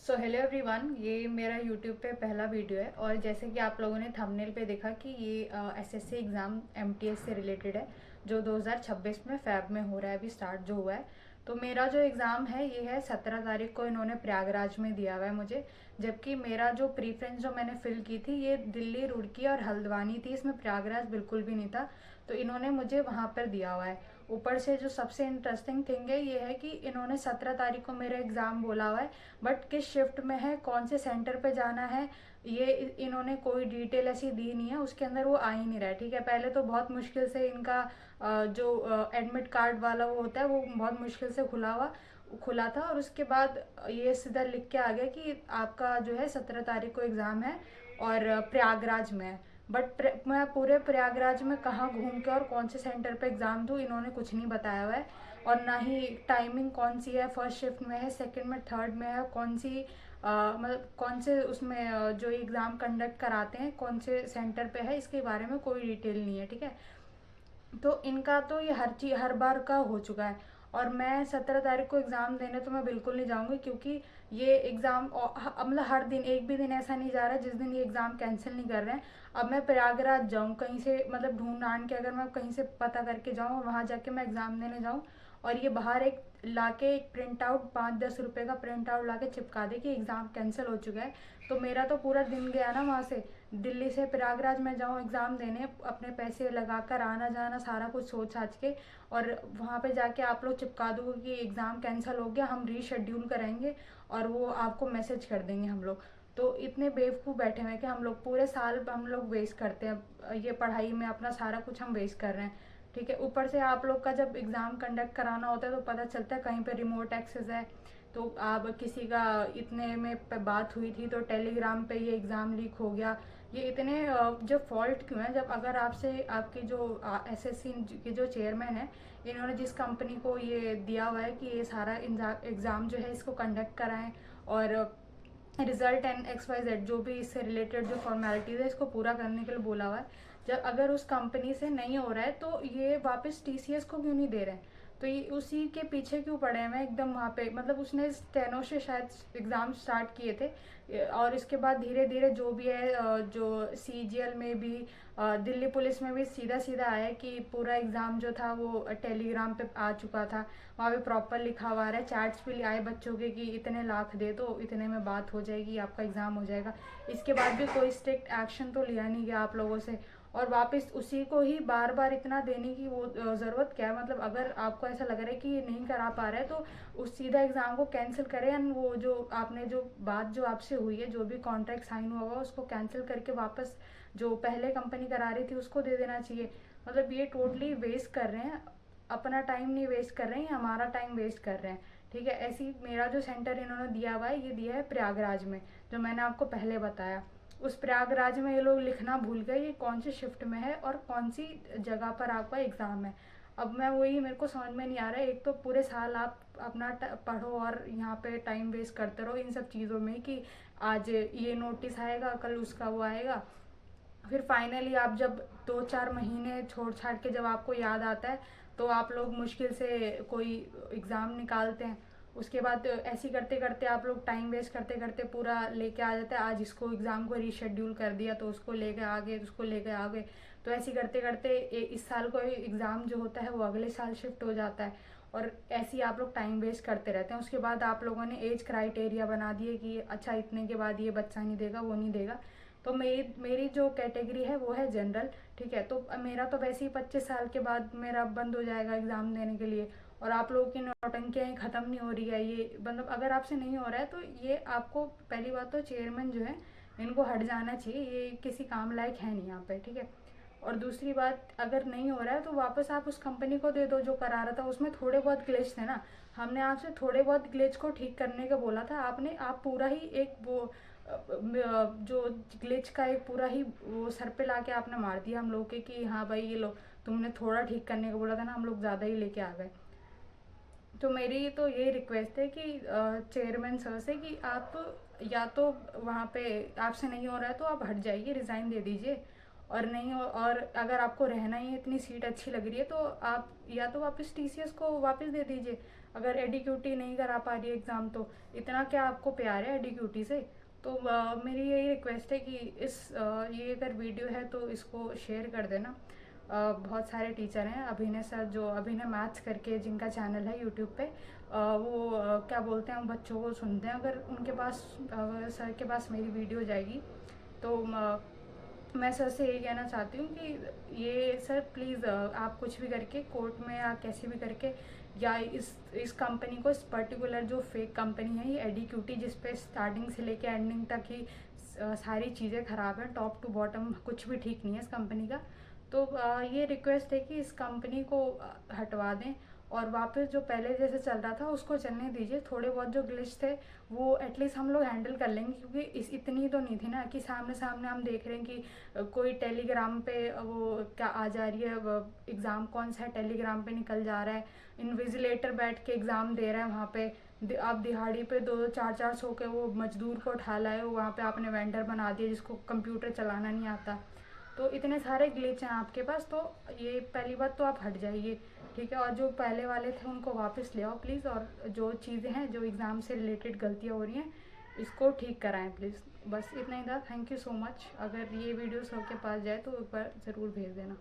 So hello everyone, ये मेरा YouTube पे पहला वीडियो है। और जैसे कि आप लोगों ने थंबनेल पे देखा कि ये एसएससी एग्ज़ाम एमटीएस से रिलेटेड है, जो 2026 में फ़ैब में हो रहा है, अभी स्टार्ट जो हुआ है। तो मेरा जो एग्ज़ाम है ये है 17 तारीख को, इन्होंने प्रयागराज में दिया हुआ है मुझे। जबकि मेरा जो प्रीफ्रेंस जो मैंने फ़िल की थी ये दिल्ली, रुड़की और हल्द्वानी थी, इसमें प्रयागराज बिल्कुल भी नहीं था। तो इन्होंने मुझे वहाँ पर दिया हुआ है। ऊपर से जो सबसे इंटरेस्टिंग थिंग है ये है कि इन्होंने 17 तारीख को मेरा एग्ज़ाम बोला हुआ है, बट किस शिफ्ट में है, कौन से सेंटर पे जाना है, ये इन्होंने कोई डिटेल ऐसी दी नहीं है। उसके अंदर वो आ ही नहीं रहा है। ठीक है, पहले तो बहुत मुश्किल से इनका जो एडमिट कार्ड वाला वो होता है वो बहुत मुश्किल से खुला था। और उसके बाद ये सीधा लिख के आ गया कि आपका जो है 17 तारीख को एग्ज़ाम है और प्रयागराज में है। बट मैं पूरे प्रयागराज में कहाँ घूम के और कौन से सेंटर पे एग्ज़ाम दूँ, इन्होंने कुछ नहीं बताया हुआ है। और ना ही टाइमिंग कौन सी है, फर्स्ट शिफ्ट में है, सेकंड में, थर्ड में है, कौन सी मतलब कौन से उसमें जो एग्ज़ाम कंडक्ट कराते हैं कौन से सेंटर पे है, इसके बारे में कोई डिटेल नहीं है। ठीक है, तो इनका तो ये हर चीज हर बार का हो चुका है। और मैं 17 तारीख को एग्ज़ाम देने तो मैं बिल्कुल नहीं जाऊंगी, क्योंकि ये एग्ज़ाम मतलब हर दिन एक भी दिन ऐसा नहीं जा रहा है जिस दिन ये एग्ज़ाम कैंसिल नहीं कर रहे हैं। अब मैं प्रयागराज जाऊँ कहीं से, मतलब ढूंढ ढांड के, अगर मैं कहीं से पता करके जाऊँ और वहाँ जाके मैं एग्ज़ाम देने जाऊँ और ये बाहर एक लाके एक प्रिंट आउट 5-10 रुपए का प्रिंट आउट ला के चिपका दे कि एग्ज़ाम कैंसिल हो चुका है, तो मेरा तो पूरा दिन गया ना। वहाँ से दिल्ली से प्रयागराज में जाऊँ एग्ज़ाम देने, अपने पैसे लगाकर आना जाना सारा कुछ सोच साच के, और वहाँ पे जाके आप लोग चिपका दो कि एग्ज़ाम कैंसिल हो गया, हम रीशेड्यूल कराएंगे और वो आपको मैसेज कर देंगे हम लोग। तो इतने बेवकूफ़ बैठे हुए हैं कि हम लोग पूरे साल हम लोग वेस्ट करते हैं ये पढ़ाई में, अपना सारा कुछ हम वेस्ट कर रहे हैं। ठीक है, ऊपर से आप लोग का जब एग्ज़ाम कंडक्ट कराना होता है तो पता चलता है कहीं पे रिमोट एक्सेस है, तो आप किसी का इतने में बात हुई थी तो टेलीग्राम पे ये एग्ज़ाम लीक हो गया। ये इतने जो फॉल्ट क्यों है, जब अगर आपसे आपकी जो एसएससी के जो चेयरमैन है, इन्होंने जिस कंपनी को ये दिया हुआ है कि ये सारा एग्ज़ाम जो है इसको कंडक्ट कराएं और रिजल्ट एंड XYZ जो भी इससे रिलेटेड जो फॉर्मेलिटीज़ है इसको पूरा करने के लिए बोला हुआ है, जब अगर उस कंपनी से नहीं हो रहा है तो ये वापस टीसीएस को क्यों नहीं दे रहे हैं? तो ये उसी के पीछे क्यों पड़े हैं? मैं एकदम वहाँ पे, मतलब उसने स्टेनो से शायद एग्ज़ाम स्टार्ट किए थे और इसके बाद धीरे धीरे जो भी है जो सीजीएल में भी दिल्ली पुलिस में भी सीधा सीधा आया कि पूरा एग्ज़ाम जो था वो टेलीग्राम पे आ चुका था। वहाँ पे प्रॉपर लिखा हुआ है, चैट्स भी आए बच्चों के कि इतने लाख दे दो, इतने में बात हो जाएगी, आपका एग्ज़ाम हो जाएगा। इसके बाद भी कोई स्ट्रिक्ट एक्शन तो लिया नहीं गया आप लोगों से, और वापस उसी को ही बार बार इतना देने की वो ज़रूरत क्या है? मतलब अगर आपको ऐसा लग रहा है कि ये नहीं करा पा रहे हैं तो उस सीधा एग्ज़ाम को कैंसिल करें, एंड वो जो आपने जो बात जो आपसे हुई है, जो भी कॉन्ट्रैक्ट साइन हुआ होगा उसको कैंसिल करके वापस जो पहले कंपनी करा रही थी उसको दे देना चाहिए। मतलब ये टोटली वेस्ट कर रहे हैं, अपना टाइम नहीं वेस्ट कर रहे हैं, हमारा टाइम वेस्ट कर रहे हैं। ठीक है, ऐसी मेरा जो सेंटर इन्होंने दिया हुआ है ये दिया है प्रयागराज में, जो मैंने आपको पहले बताया। उस प्रयागराज में ये लोग लिखना भूल गए ये कौन सी शिफ्ट में है और कौन सी जगह पर आपका एग्ज़ाम है। अब मैं वही, मेरे को समझ में नहीं आ रहा है, एक तो पूरे साल आप अपना पढ़ो और यहाँ पे टाइम वेस्ट करते रहो इन सब चीज़ों में कि आज ये नोटिस आएगा, कल उसका वो आएगा, फिर फाइनली आप जब 2-4 महीने छोड़ छाड़ के जब आपको याद आता है तो आप लोग मुश्किल से कोई एग्ज़ाम निकालते हैं। उसके बाद ऐसे करते करते आप लोग टाइम वेस्ट करते करते पूरा लेके आ जाता है, आज इसको एग्ज़ाम को रीशेड्यूल कर दिया तो उसको लेके आ गए, उसको लेके आ गए। तो ऐसे करते करते इस साल को एग्ज़ाम जो होता है वो अगले साल शिफ्ट हो जाता है, और ऐसे ही आप लोग टाइम वेस्ट करते रहते हैं। उसके बाद आप लोगों ने एज क्राइटेरिया बना दिए कि अच्छा इतने के बाद ये बच्चा नहीं देगा, वो नहीं देगा। तो मेरी मेरी जो कैटेगरी है वो है जनरल। ठीक है, तो मेरा तो वैसे ही 25 साल के बाद मेरा बंद हो जाएगा एग्ज़ाम देने के लिए, और आप लोगों की नौटंकियाँ ही ख़त्म नहीं हो रही है। ये मतलब अगर आपसे नहीं हो रहा है तो ये आपको, पहली बात तो चेयरमैन जो है इनको हट जाना चाहिए, ये किसी काम लायक है नहीं यहाँ पे। ठीक है, और दूसरी बात, अगर नहीं हो रहा है तो वापस आप उस कंपनी को दे दो जो करा रहा था, उसमें थोड़े बहुत ग्लिच थे ना, हमने आपसे थोड़े बहुत ग्लिच को ठीक करने का बोला था, आप पूरा ही एक वो जो ग्लिच का एक पूरा ही वो सर पे लाके आपने मार दिया हम लोग के कि हाँ भाई ये लो, तुमने थोड़ा ठीक करने को बोला था ना, हम लोग ज़्यादा ही लेके आ गए। तो मेरी तो यही रिक्वेस्ट है कि चेयरमैन सर से कि आप या तो वहाँ पे आपसे नहीं हो रहा है तो आप हट जाइए, रिज़ाइन दे दीजिए, और नहीं हो, और अगर आपको रहना ही इतनी सीट अच्छी लग रही है तो आप या तो वापस टीसीएस को वापस दे दीजिए। अगर एडीक्यूटी नहीं करा पा रही है एग्ज़ाम, तो इतना क्या आपको प्यार है एडीक्यूटी से? तो मेरी यही रिक्वेस्ट है कि ये अगर वीडियो है तो इसको शेयर कर देना। बहुत सारे टीचर हैं, अभिनय सर जो अभिनय मैथ्स करके जिनका चैनल है यूट्यूब पे, वो क्या बोलते हैं, बच्चों को सुनते हैं। अगर उनके पास सर के पास मेरी वीडियो जाएगी तो मैं सर से यही कहना चाहती हूँ कि ये सर प्लीज़ आप कुछ भी करके कोर्ट में या कैसे भी करके, या इस कंपनी को, इस पर्टिकुलर जो फेक कंपनी है ये एडीक्यूटी, जिस पे स्टार्टिंग से लेके एंडिंग तक ही सारी चीज़ें ख़राब हैं, टॉप टू बॉटम कुछ भी ठीक नहीं है इस कंपनी का। तो ये रिक्वेस्ट है कि इस कंपनी को हटवा दें और वापस जो पहले जैसे चल रहा था उसको चलने दीजिए। थोड़े बहुत जो ग्लिच थे वो एटलीस्ट हम लोग हैंडल कर लेंगे, क्योंकि इतनी तो नहीं थी ना कि सामने सामने हम देख रहे हैं कि कोई टेलीग्राम पे वो क्या आ जा रही है, एग्ज़ाम कौन सा है टेलीग्राम पे निकल जा रहा है, इन्विजिलेटर बैठ के एग्ज़ाम दे रहा है वहाँ पे। आप दिहाड़ी पे 2-4 सौ के वो मजदूर को उठा लाए हो, वहाँ पे आपने वेंडर बना दिया जिसको कंप्यूटर चलाना नहीं आता। तो इतने सारे ग्लिच हैं आपके पास, तो ये पहली बात तो आप हट जाइए, ठीक है। और जो पहले वाले थे उनको वापस ले आओ प्लीज़, और जो चीज़ें हैं जो एग्ज़ाम से रिलेटेड गलतियाँ हो रही हैं इसको ठीक कराएं प्लीज़। बस इतना ही था। Thank you so much. अगर ये वीडियो सबके पास जाए तो एक बार ज़रूर भेज देना।